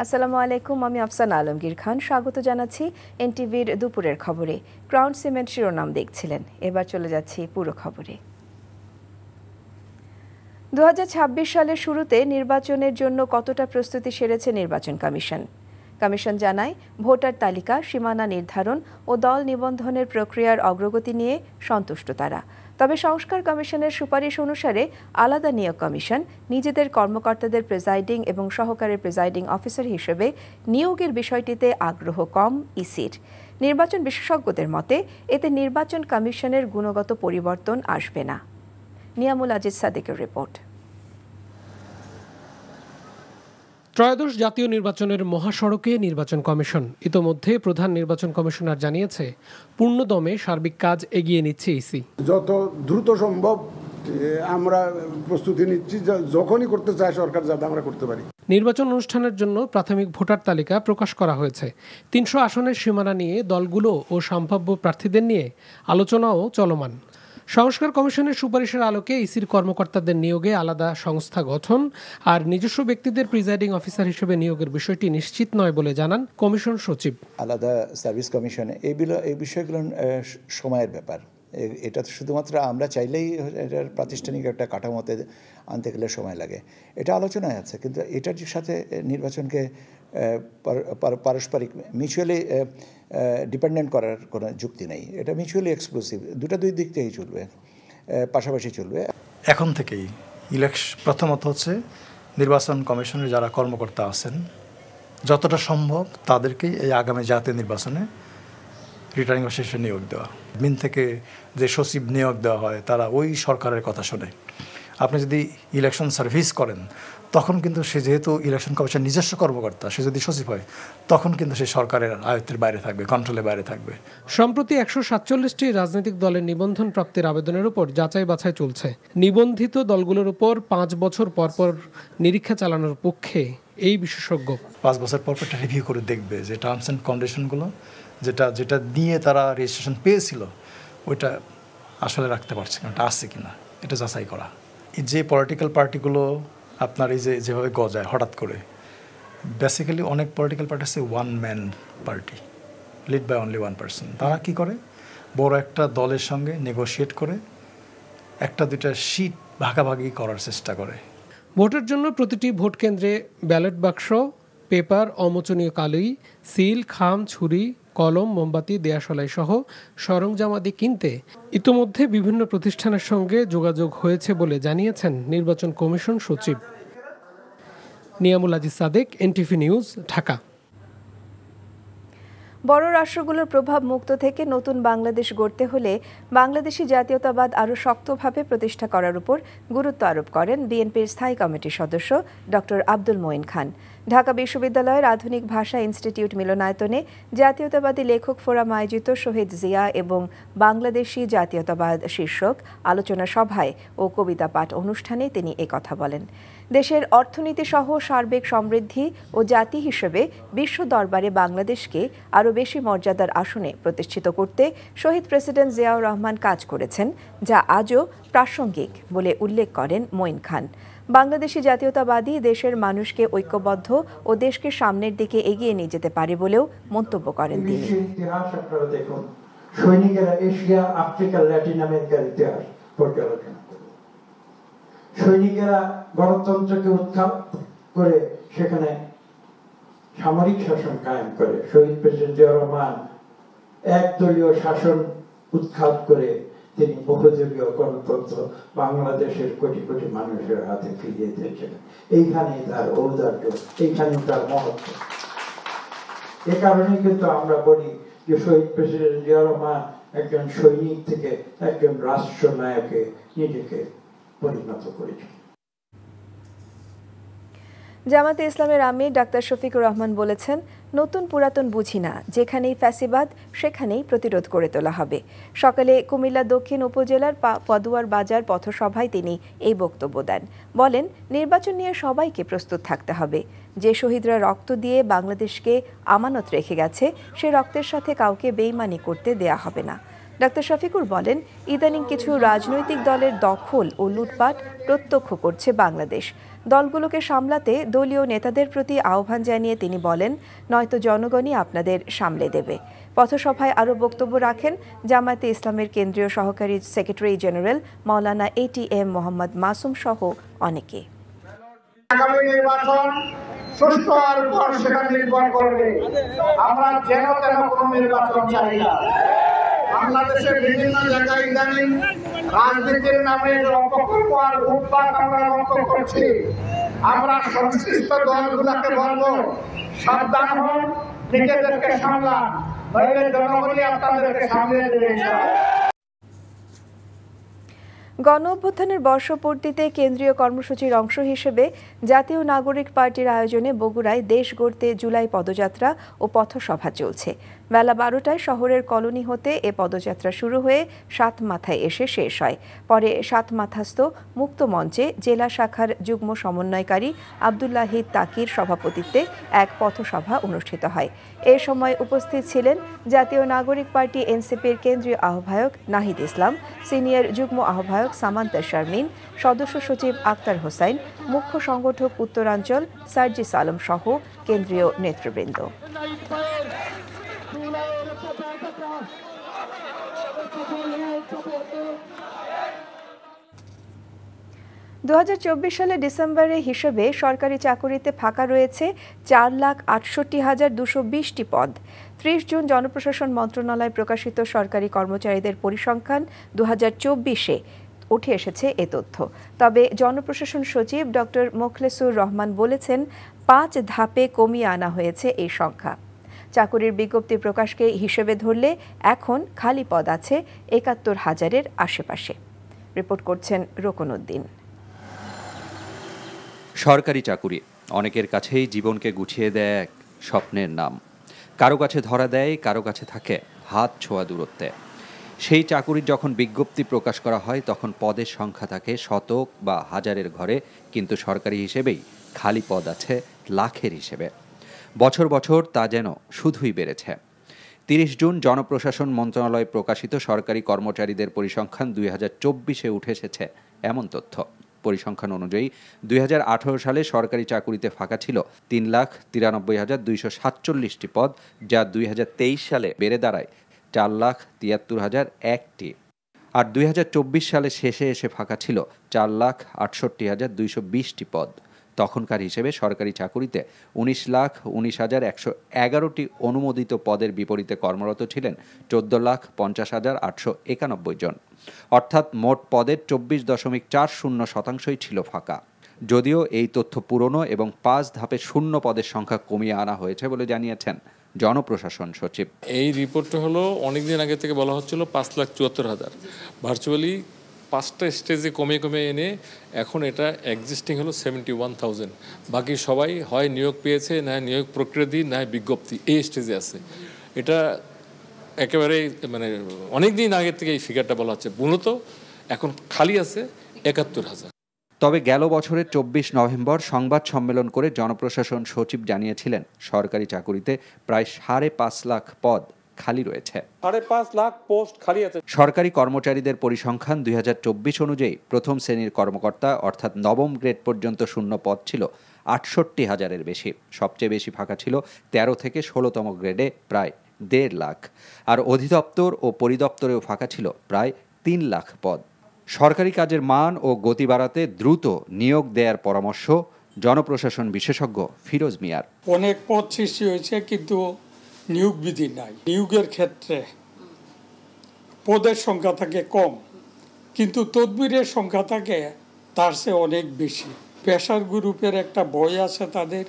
আসসালামু আলাইকুম, আমি আফসানা আলমগীর খান। স্বাগত জানাচ্ছি এনটিভির দুপুরের খবরে। ক্রাউন সিমেন্ট শিরোনাম দেখছিলেন, এবার চলে যাচ্ছি পুরো খবরে। 2026 সালের শুরুতে নির্বাচনের জন্য কতটা প্রস্তুতি সেরেছে নির্বাচন কমিশন? কমিশন জানায়, ভোটার তালিকা, সীমানা নির্ধারণ ও দল নিবন্ধনের প্রক্রিয়ার অগ্রগতি নিয়ে সন্তুষ্ট তারা। তবে সংস্কার কমিশনের সুপারিশ অনুসারে আলাদা নিয়োগ কমিশন নিজেদের কর্মকর্তাদের প্রিজাইডিং এবং সহকারী প্রিজাইডিং অফিসার হিসেবে নিয়োগের বিষয়টিতে আগ্রহ কম ইসির। নির্বাচন বিশেষজ্ঞদের মতে এতে নির্বাচন কমিশনের গুণগত পরিবর্তন আসবে না। নিয়ামুল আজিজ সাদিকের রিপোর্ট। ত্রয়োদশ জাতীয় নির্বাচনের মহাসড়কে নির্বাচন কমিশন ইতোমধ্যে প্রধান নির্বাচন কমিশনার জানিয়েছে, পূর্ণদমে সার্বিক কাজ এগিয়ে নিচ্ছে ইসি। যত দ্রুত সম্ভব আমরা প্রস্তুতি নিচ্ছি, যখনই করতে চায় সরকার যাতে আমরা করতে পারি। নির্বাচন অনুষ্ঠানের জন্য প্রাথমিক ভোটার তালিকা প্রকাশ করা হয়েছে। 300 আসনের সীমানা নিয়ে দলগুলো ও সম্ভাব্য প্রার্থীদের নিয়ে আলোচনাও চলমান। সংস্কার কমিশনের সুপারিশের আলোকে ইসির কর্মকর্তাদের নিয়োগে আলাদা সংস্থা গঠন আর নিজস্ব ব্যক্তিদের প্রিজাইডিং অফিসার হিসেবে নিয়োগের বিষয়টি নিশ্চিত নয় বলে জানান কমিশন সচিব। আলাদা সার্ভিস কমিশনে এই বিষয়গুলো সময়ের ব্যাপার। এটা শুধুমাত্র আমরা চাইলেই এটার প্রাতিষ্ঠানিক একটা কাঠামোতে আনতে গেলে সময় লাগে। এটা আলোচনায় আছে, কিন্তু এটার সাথে নির্বাচনকে পারস্পরিক মিউচুয়ালি ডিপেন্ডেন্ট করার কোনো যুক্তি নেই। এটা মিউচুয়ালি এক্সক্লুসিভ, দুই দিক থেকেই চলবে, পাশাপাশি চলবে। এখন থেকেই প্রথমত হচ্ছে নির্বাচন কমিশনের যারা কর্মকর্তা আছেন যতটা সম্ভব তাদেরকেই এই আগামী জাতীয় নির্বাচনে রিটার্নিং অফিসার নিয়োগ দেওয়া। মিন থেকে যে সচিব নিয়োগ দেওয়া হয় তারা ওই সরকারের কথা শোনে। আপনি যদি ইলেকশন সার্ভিস করেন তখন কিন্তু সে যেহেতু ইলেকশন কমিশন নিজস্ব কর্মকর্তা, সে যদি সচিব হয় তখন কিন্তু সে সরকারের আয়ত্তের বাইরে থাকবে, কন্ট্রোলের বাইরে থাকবে। সম্প্রতি 147টি রাজনৈতিক দলের নিবন্ধন প্রাপ্তির আবেদনের উপর যাচাই বাছাই চলছে। নিবন্ধিত দলগুলোর উপর 5 বছর পরপর নিরীক্ষা চালানোর পক্ষে এই বিশেষজ্ঞ। 5 বছর পর একটা রিভিউ করে দেখবে যে টার্মস অ্যান্ড কন্ডিশনগুলো যেটা দিয়ে তারা রেজিস্ট্রেশন পেয়েছিল ওইটা আসলে রাখতে পারছে না, এটা আছে কিনা এটা যাচাই করা। যে পলিটিক্যাল পার্টিগুলো আপনার এই যেভাবে গজায় হঠাৎ করে, বেসিক্যালি অনেক পলিটিক্যাল পার্টি আছে one man party, lead by only one person. তারা কি করে, বড় একটা দলের সঙ্গে নেগোশিয়েট করে 1-2টা সিট ভাগাভাগি করার চেষ্টা করে। ভোটের জন্য প্রতিটি ভোট কেন্দ্রে ব্যালট বাক্স, পেপার, অমোচনীয় কালি, সিল, খাম, ছুরি, কলম, মোমবাতি, দেয়াশলাই সহ সরঞ্জামাদি কিনতে ইতোমধ্যে বিভিন্ন প্রতিষ্ঠানের সঙ্গে যোগাযোগ হয়েছে বলে জানিয়েছেন নির্বাচন কমিশন সচিব। Niamul Aziz Sadek, NTV news, Dhaka. বড় রাষ্ট্রগুলোর প্রভাব মুক্ত থেকে নতুন বাংলাদেশ গড়তে হলে বাংলাদেশি জাতীয়তাবাদ আরও শক্তভাবে প্রতিষ্ঠা করার উপর গুরুত্ব আরোপ করেন বিএনপির স্থায়ী কমিটির সদস্য ডক্টর আব্দুল মঈন খান। ঢাকা বিশ্ববিদ্যালয়ের আধুনিক ভাষা ইনস্টিটিউট মিলনায়তনে জাতীয়তাবাদী লেখক ফোরাম আয়োজিত শহীদ জিয়া এবং বাংলাদেশি জাতীয়তাবাদ শীর্ষক আলোচনা সভায় ও কবিতা পাঠ অনুষ্ঠানে তিনি একথা বলেন। দেশের অর্থনীতি সহ সার্বিক সমৃদ্ধি ও জাতি হিসেবে বিশ্ব দরবারে বাংলাদেশকে আরও বেশি মর্যাদার আসনে প্রতিষ্ঠিত করতে শহীদ প্রেসিডেন্ট জিয়াউর রহমান কাজ করেছেন, যা আজও প্রাসঙ্গিক বলে উল্লেখ করেন মঈন খান। বাংলাদেশি জাতীয়তাবাদী দেশের মানুষকে ঐক্যবদ্ধ ও দেশকে সামনের দিকে এগিয়ে নিয়ে যেতে পারে বলেও মন্তব্য করেন তিনি। সৈনিকেরা এশিয়া, আফ্রিকা, ল্যাটিন আমেরিকার ইতিহাস পর্যালোচনা করে, সৈনিকেরা গণতন্ত্রকে উৎখাত করে সেখানে সামরিক শাসন কায়েম করে। শহীদ প্রেসিডেন্ট জিয়াউর রহমান একদলীয় শাসন উৎখাত করে তিনি বহুদলীয় গণতন্ত্র বাংলাদেশের কোটি কোটি মানুষের হাতে ফিরিয়ে দিয়েছিলেন। এইখানেই তার ঔদার্য, এইখানেই তার মহত্ব। এ কারণে কিন্তু আমরা বলি যে শহীদ প্রেসিডেন্ট জিয়াউর রহমান একজন সৈনিক থেকে একজন রাষ্ট্রনায়কে নিজেকে পরিণত করেছেন। জামাতে ইসলামের আমির ডাক্তার শফিকুর রহমান বলেছেন, নতুন পুরাতন বুঝি না, যেখানেই ফ্যাসিবাদ সেখানেই প্রতিরোধ করে তোলা হবে। সকালে কুমিল্লা দক্ষিণ উপজেলার পদুয়ার বাজার পথসভায় তিনি এই বক্তব্য দেন। বলেন, নির্বাচন নিয়ে সবাইকে প্রস্তুত থাকতে হবে। যে শহীদরা রক্ত দিয়ে বাংলাদেশকে আমানত রেখে গেছে, সে রক্তের সাথে কাউকে বেইমানি করতে দেয়া হবে না। ডাক্তার শফিকুর বলেন, ইদানিং কিছু রাজনৈতিক দলের দখল ও লুটপাট প্রত্যক্ষ করছে বাংলাদেশ। দলগুলোকে সামলাতে দলীয় নেতাদের প্রতি আহ্বান জানিয়ে তিনি বলেন, নয়তো জনগণই আপনাদের সামলে দেবে। পথসভায় আরও বক্তব্য রাখেন জামায়াতে ইসলামের কেন্দ্রীয় সহকারী সেক্রেটারি জেনারেল মাওলানা ATM মোহাম্মদ মাসুম সহ অনেকে। আগামী নির্বাচন সুষ্ঠু আর পর সেখানে নির্ভর করবে। আমরা যেন তেন কোনো নির্বাচন চাই না। বাংলাদেশের বিভিন্ন জায়গায় ইদানিং রাজনীতির নামে অপকর্ম আর লুটপাট আমরা লক্ষ্য করছি। আমরা সংশ্লিষ্ট দলগুলোকে বলবো, সাবধান হন, নিজেদেরকে সামলান, নইলে জনগণই আপনাদেরকে সামলে দেবে। গণ অভ্যুত্থানের বর্ষপূর্তিতে কেন্দ্রীয় কর্মসূচির অংশ হিসেবে জাতীয় নাগরিক পার্টির আয়োজনে বগুড়ায় দেশ গড়তে জুলাই পদযাত্রা ও পথসভা চলছে। বেলা 12টায় শহরের কলোনি হতে এ পদযাত্রা শুরু হয়ে সাতমাথায় এসে শেষ হয়। পরে সাতমাথাস্থ মুক্ত মঞ্চে জেলা শাখার যুগ্ম সমন্বয়কারী আব্দুল্লাহিদ তাকির সভাপতিত্বে এক পথসভা অনুষ্ঠিত হয়। এ সময় উপস্থিত ছিলেন জাতীয় নাগরিক পার্টি NCPর কেন্দ্রীয় আহ্বায়ক নাহিদ ইসলাম, সিনিয়র যুগ্ম আহ্বায়ক সামান্তা শারমিন, সদস্য সচিব আক্তার হোসাইন, মুখ্য সংগঠক উত্তরাঞ্চল সার্জিস আলম সহ কেন্দ্রীয় নেতৃবৃন্দ। 2024 সালের ডিসেম্বরের হিসেবে সরকারি চাকুরিতে ফাঁকা রয়েছে 4,68,220টি পদ। 30 জুন জনপ্রশাসন মন্ত্রণালয় প্রকাশিত সরকারি কর্মচারীদের পরিসংখ্যান 2024-এ উঠে এসেছে এ তথ্য। তবে জনপ্রশাসন সচিব ডক্টর মোখলেসুর রহমান বলেছেন, 5 ধাপে কমিয়ে আনা হয়েছে এই সংখ্যা। চাকুরির বিজ্ঞপ্তি প্রকাশকে হিসেবে ধরলে এখন খালি পদ আছে 71,000-এর আশেপাশে। রিপোর্ট করছেন রোকনউদ্দিন। সরকারি চাকুরি অনেকের কাছেই জীবনকে গুছিয়ে দেয় এক স্বপ্নের নাম। কারো কাছে ধরা দেয়, কারো কাছে থাকে হাত ছোঁয়া দূরত্বে। সেই চাকুরির যখন বিজ্ঞপ্তি প্রকাশ করা হয় তখন পদের সংখ্যা থাকে শতক বা হাজারের ঘরে, কিন্তু সরকারি হিসেবেই খালি পদ আছে লাখের হিসেবে। বছর বছর তা যেন শুধুই বেড়েছে। 30 জুন জনপ্রশাসন মন্ত্রণালয় প্রকাশিত সরকারি কর্মচারীদের পরিসংখ্যান 2024-এ উঠে এসেছে এমন তথ্য। পরিসংখ্যান অনুযায়ী 2018 সালে সরকারি চাকুরিতে ফাঁকা ছিল 3,93,247টি পদ, যা 2023 সালে বেড়ে দাঁড়ায় 4,73,001টি। আর 2024 সালে শেষে এসে ফাঁকা ছিল 4,68,220টি পদ। তখনকার হিসেবে সরকারি চাকুরিতে 19,19,111টি অনুমোদিত পদের বিপরীতে কর্মরত ছিলেন 14,50,891 জন। অর্থাৎ মোট পদের 24.40% ছিল ফাঁকা। যদিও এই তথ্য পুরনো এবং 5 ধাপে শূন্য পদের সংখ্যা কমিয়ে আনা হয়েছে বলে জানিয়েছেন জনপ্রশাসন সচিব। এই রিপোর্টটা হলো অনেকদিন আগে থেকে বলা হচ্ছিল 5,74,000, ভার্চুয়ালি 5টা স্টেজে কমে কমে এনে এখন এটা এক্সিস্টিং হলো 71,000। বাকি সবাই হয় নিয়োগ পেয়েছে, না নিয়োগ প্রক্রিয়াধীন, না বিজ্ঞপ্তি, এই স্টেজে আছে। এটা একেবারে মানে অনেকদিন আগের থেকে এই ফিগারটা বলা হচ্ছে। মূলত এখন খালি আছে 71,000। তবে গেল বছরের 24 নভেম্বর সংবাদ সম্মেলন করে জনপ্রশাসন সচিব জানিয়েছিলেন সরকারি চাকুরিতে প্রায় 5.5 লাখ পদ খালি রয়েছে। 5.5 লাখ পোস্ট খালি আছে। সরকারি কর্মচারীদের পরিসংখ্যান 2024 অনুযায়ী প্রথম শ্রেণীর কর্মকর্তা অর্থাৎ নবম গ্রেড পর্যন্ত শূন্য পদ ছিল 68,000-এর বেশি। সবচেয়ে বেশি ফাঁকা ছিল 13 থেকে 16তম গ্রেডে প্রায় 1.5 লাখ। আর অধিদপ্তর ও পরিদপ্তরেও ফাঁকা ছিল প্রায় 3 লাখ পদ। সরকারি কাজের মান ও গতি বাড়াতে দ্রুত নিয়োগ দেওয়ার পরামর্শ জনপ্রশাসন বিশেষজ্ঞ ফিরোজ মিয়ার। অনেক পদ সৃষ্টি হয়েছে কিন্তু নিয়োগ বিধি নাই। নিয়োগের ক্ষেত্রে পদের সংখ্যা থাকে কম, কিন্তু তদবিরের সংখ্যা থাকে তার চেয়ে অনেক বেশি। পেশার গ্রুপের একটা ভয় আছে তাদের,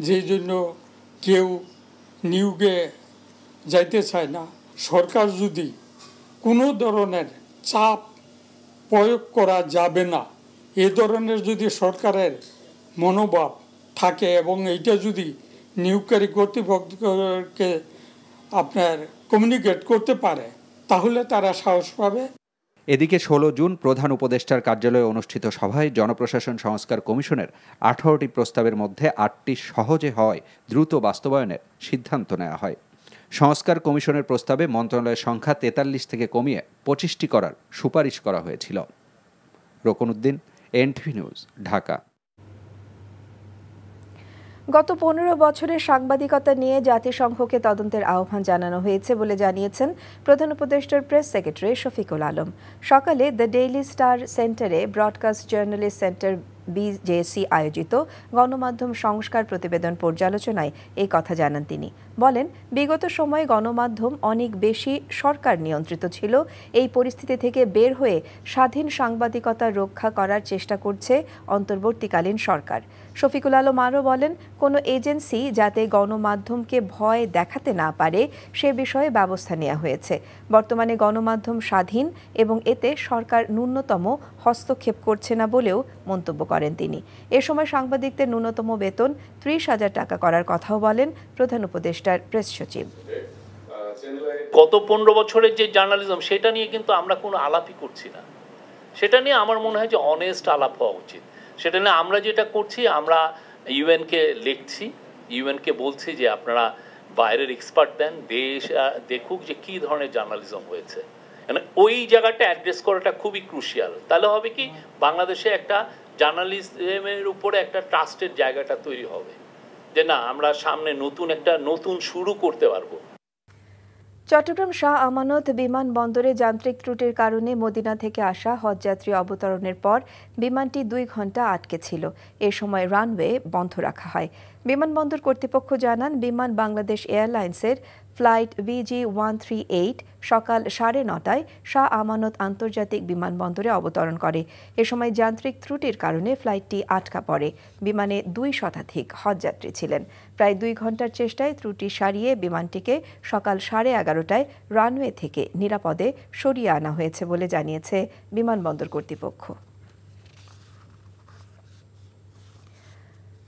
যেই জন্য কেউ নিয়োগে যাইতে চায় না। সরকার যদি কোনো ধরনের চাপ প্রয়োগ করা যাবে না, এ ধরনের যদি সরকারের মনোভাব থাকে এবং এইটা যদি নিয়োগকারী কর্তৃপক্ষকে আপনার কমিউনিকেট করতে পারে, তাহলে তারা সাহস পাবে। এদিকে 16 জুন প্রধান উপদেষ্টার কার্যালয়ে অনুষ্ঠিত সভায় জনপ্রশাসন সংস্কার কমিশনের 18টি প্রস্তাবের মধ্যে 8টি সহজে হয় দ্রুত বাস্তবায়নের সিদ্ধান্ত নেওয়া হয়। সংস্কার কমিশনের প্রস্তাবে মন্ত্রণালয়ের সংখ্যা ৪৩ থেকে কমিয়ে ২৫টি করার সুপারিশ করা হয়েছিল। Rokonuddin, NTV news, Dhaka. গত ১৫ বছরের সাংবাদিকতা নিয়ে জাতিসংঘকে তদন্তের আহ্বান জানানো হয়েছে বলে জানিয়েছেন প্রধান উপদেষ্টার প্রেস সেক্রেটারি শফিকুল আলম। সকালে দ্য ডেইলি স্টার সেন্টারে ব্রডকাস্ট জার্নালিস্ট সেন্টার BJC আয়োজিত গণমাধ্যম সংস্কার প্রতিবেদন পর্যালোচনায় এই কথা জানান তিনি। বলেন, বিগত সময়ে গণমাধ্যম অনেক বেশি সরকার নিয়ন্ত্রিত ছিল। এই পরিস্থিতি থেকে বের হয়ে স্বাধীন সাংবাদিকতা রক্ষা করার চেষ্টা করছে অন্তর্বর্তীকালীন সরকার। শফিকুল আলম আরও বলেন, কোনো এজেন্সি যাতে গণমাধ্যমকে ভয় দেখাতে না পারে সে বিষয়ে ব্যবস্থা নেওয়া হয়েছে। বর্তমানে গণমাধ্যম স্বাধীন এবং এতে সরকার ন্যূনতম হস্তক্ষেপ করছে না বলেও মন্তব্য করেন তিনি। এ সময় সাংবাদিকদের ন্যূনতম বেতন ৩০,০০০ টাকা করার কথাও বলেন প্রধান উপদেষ্টার প্রেস সচিব। গত ১৫ বছরের যে জার্নালিজম সেটা নিয়ে কিন্তু আমরা কোনো আলাপই করছি না। সেটা নিয়ে আমার মনে হয় যে অনেস্ট আলাপ হওয়া উচিত। সেটা নিয়ে আমরা যেটা করছি, আমরা ইউএনকে লিখছি, ইউএনকে বলছি যে আপনারা বাইরের এক্সপার্ট দেন, দেশ দেখুক যে কী ধরনের জার্নালিজম হয়েছে। মানে ওই জায়গাটা অ্যাড্রেস করাটা খুবই ক্রুশিয়াল। তাহলে হবে কি, বাংলাদেশে একটা জার্নালিজমের উপরে একটা ট্রাস্টের জায়গাটা তৈরি হবে, যে না আমরা সামনে নতুন শুরু করতে পারবো। চট্টগ্রাম শাহ আমানত বিমানবন্দরে যান্ত্রিক ত্রুটির কারণে মদিনা থেকে আসা হজযাত্রী অবতরণের পর বিমানটি ২ ঘণ্টা আটকে ছিল। এ সময় রানওয়ে বন্ধ রাখা হয়। বিমানবন্দর কর্তৃপক্ষ জানান, বিমান বাংলাদেশ এয়ারলাইন্সের ফ্লাইট VG138 সকাল ৯:৩০টায় শাহ আমানত আন্তর্জাতিক বিমানবন্দরে অবতরণ করে। এ সময় যান্ত্রিক ত্রুটির কারণে ফ্লাইটটি আটকা পড়ে। বিমানে ২ শতাধিক হজযাত্রী ছিলেন। প্রায় ২ ঘণ্টার চেষ্টায় ত্রুটি সারিয়ে বিমানটিকে সকাল ১১:৩০টায় রানওয়ে থেকে নিরাপদে সরিয়ে আনা হয়েছে বলে জানিয়েছে বিমানবন্দর কর্তৃপক্ষ।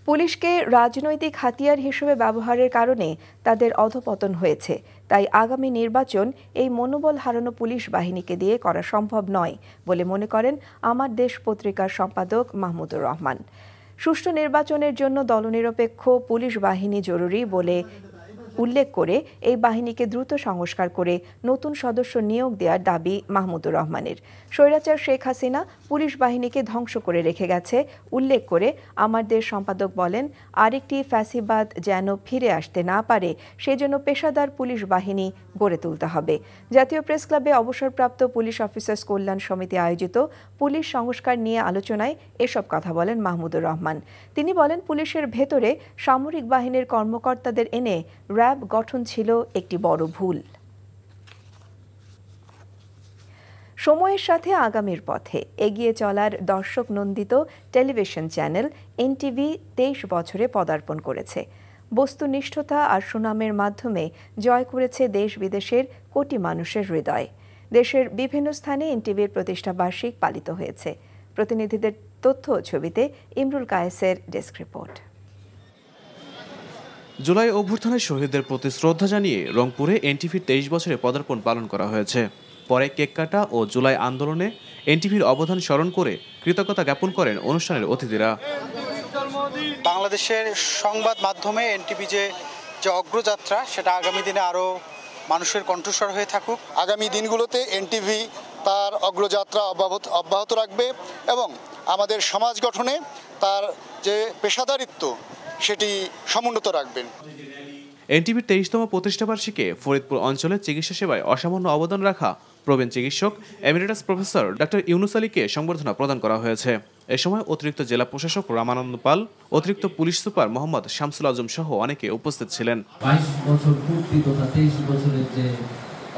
পুলিশকে রাজনৈতিক হাতিয়ার হিসেবে ব্যবহারের কারণে তাদের অধঃপতন হয়েছে। তাই আগামী নির্বাচন এই মনোবল হারানো পুলিশ বাহিনীকে দিয়ে করা সম্ভব নয় বলে মনে করেন আমার দেশ পত্রিকার সম্পাদক মাহমুদুর রহমান। সুষ্ঠু নির্বাচনের জন্য দলনিরপেক্ষ পুলিশ বাহিনী জরুরি বলে উল্লেখ করে এই বাহিনীকে দ্রুত সংস্কার করে নতুন সদস্য নিয়োগ দেওয়ার দাবি মাহমুদুর রহমানের। স্বৈরাচার শেখ হাসিনা পুলিশ বাহিনীকে ধ্বংস করে রেখে গেছে উল্লেখ করে আমার দেশ সম্পাদক বলেন, আরেকটি ফ্যাসিবাদ যেন ফিরে আসতে না পারে সেজন্য পেশাদার পুলিশ বাহিনী গড়ে তুলতে হবে। জাতীয় প্রেস ক্লাবে অবসরপ্রাপ্ত পুলিশ অফিসার্স কল্যাণ সমিতি আয়োজিত পুলিশ সংস্কার নিয়ে আলোচনায় এসব কথা বলেন মাহমুদুর রহমান। তিনি বলেন, পুলিশের ভেতরে সামরিক বাহিনীর কর্মকর্তাদের এনে র্যাব গঠন ছিল একটি বড় ভুল। সময়ের সাথে আগামীর পথে এগিয়ে চলার দর্শক নন্দিত টেলিভিশন চ্যানেল এনটিভি ২৩ বছরে পদার্পণ করেছে। বস্তুনিষ্ঠতা আর সুনামের মাধ্যমে জয় করেছে দেশ বিদেশের কোটি মানুষের হৃদয়। দেশের বিভিন্ন স্থানে এনটিভির প্রতিষ্ঠা বার্ষিক পালিত হয়েছে। প্রতিনিধিদের তথ্য ও ছবিতে ইমরুল কায়েসের ডেস্ক রিপোর্ট। জুলাই অভ্যুত্থানের শহীদদের প্রতি শ্রদ্ধা জানিয়ে রংপুরে এনটিভির ২৩ বছরে পদার্পণ পালন করা হয়েছে। পরে কেক কাটা ও জুলাই আন্দোলনে এনটিভির অবদান স্মরণ করে কৃতজ্ঞতা জ্ঞাপন করেন অনুষ্ঠানের অতিথিরা। বাংলাদেশের সংবাদ মাধ্যমে এনটিভি যে অগ্রযাত্রা, সেটা আগামী দিনে আরও মানুষের কণ্ঠস্বর হয়ে থাকুক। আগামী দিনগুলোতে এনটিভি তার অগ্রযাত্রা অব্যাহত রাখবে এবং আমাদের সমাজ গঠনে তার যে পেশাদারিত্ব সেটি সমুন্নত রাখবেন। এনটিভির ২৩তম প্রতিষ্ঠাবার্ষিকীতে ফরিদপুর অঞ্চলে চিকিৎসা সেবায় অসামান্য অবদান রাখা প্রবীণ চিকিৎসক এমিরেটাস প্রফেসর ডক্টর ইউনুস আলীকে সংবর্ধনা প্রদান করা হয়েছে। এ সময় অতিরিক্ত জেলা প্রশাসক রামানন্দ পাল, অতিরিক্ত পুলিশ সুপার মোহাম্মদ শামসুল আজম সহ অনেকে উপস্থিত ছিলেন। ২২ বছর পূর্তি তথা ২৩ বছরের যে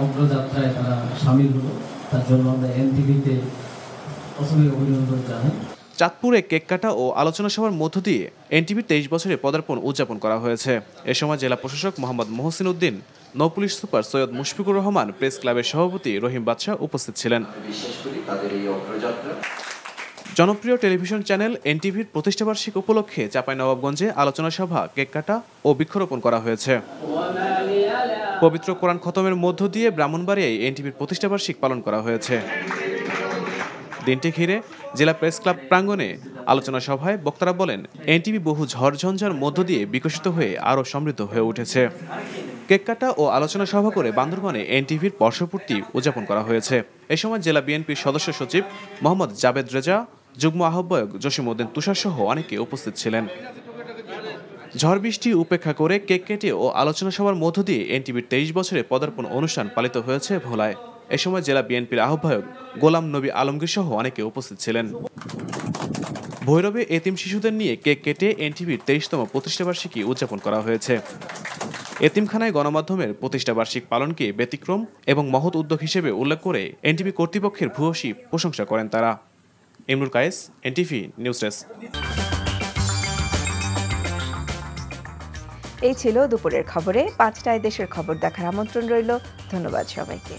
অগ্রযাত্রায় তারা সামিল হলো, তার জন্য আমরা এনটিভিতে অসংখ্য অভিনন্দন জানাই। চাঁদপুরে কেক কাটা ও আলোচনা সভার মধ্য দিয়ে এনটিভির ২৩ বছরে পদার্পণ উদযাপন করা হয়েছে। এ সময় জেলা প্রশাসক মোহাম্মদ মহসিন উদ্দিন, নৌপুলিশ সুপার সৈয়দ মুশফিকুর রহমান, প্রেস ক্লাবের সভাপতি রহিম বাদশাহ উপস্থিত ছিলেন। জনপ্রিয় টেলিভিশন চ্যানেল এনটিভির প্রতিষ্ঠাবার্ষিকী উপলক্ষে চাঁপাইনবাবগঞ্জে আলোচনা সভা, কেক কাটা ও বৃক্ষরোপণ করা হয়েছে। পবিত্র কোরআন খতমের মধ্য দিয়ে ব্রাহ্মণবাড়িয়ায় এনটিভির প্রতিষ্ঠাবার্ষিকী পালন করা হয়েছে। দিনটি ঘিরে জেলা প্রেস ক্লাব প্রাঙ্গণে আলোচনা সভায় বক্তারা বলেন, এনটিভি বহু ঝড়ঝঞ্ঝার মধ্য দিয়ে বিকশিত হয়ে আরও সমৃদ্ধ হয়ে উঠেছে। কেক কাটা ও আলোচনা সভা করে বান্দরবানে এনটিভির বর্ষপূর্তি উদযাপন করা হয়েছে। এ সময় জেলা বিএনপির সদস্য সচিব মোহাম্মদ জাবেদ রেজা, যুগ্ম আহ্বায়ক জসিমউদ্দিন তুষার সহ অনেকে উপস্থিত ছিলেন। ঝড় বৃষ্টি উপেক্ষা করে কেক কেটে ও আলোচনা সভার মধ্য দিয়ে এনটিভির 23 বছরের পদার্পণ অনুষ্ঠান পালিত হয়েছে ভোলায়। এ সময় জেলা বিএনপির আহ্বায়ক গোলাম নবী আলমগীর সহ অনেকে উপস্থিত ছিলেন। ভৈরবে এতিম শিশুদের নিয়ে কেক কেটে এনটিভির 23তম প্রতিষ্ঠাবার্ষিকী উদযাপন করা হয়েছে। এতিমখানায় গণমাধ্যমের প্রতিষ্ঠাবার্ষিক পালনকে ব্যতিক্রম এবং মহৎ উদ্যোগ হিসেবে উল্লেখ করে এনটিভি কর্তৃপক্ষের ভূয়সী প্রশংসা করেন তারা। Imrul Kayes, NTV news desk. এই ছিল দুপুরের খবরে। 5টায় দেশের খবর দেখার আমন্ত্রণ রইল। ধন্যবাদ সবাইকে।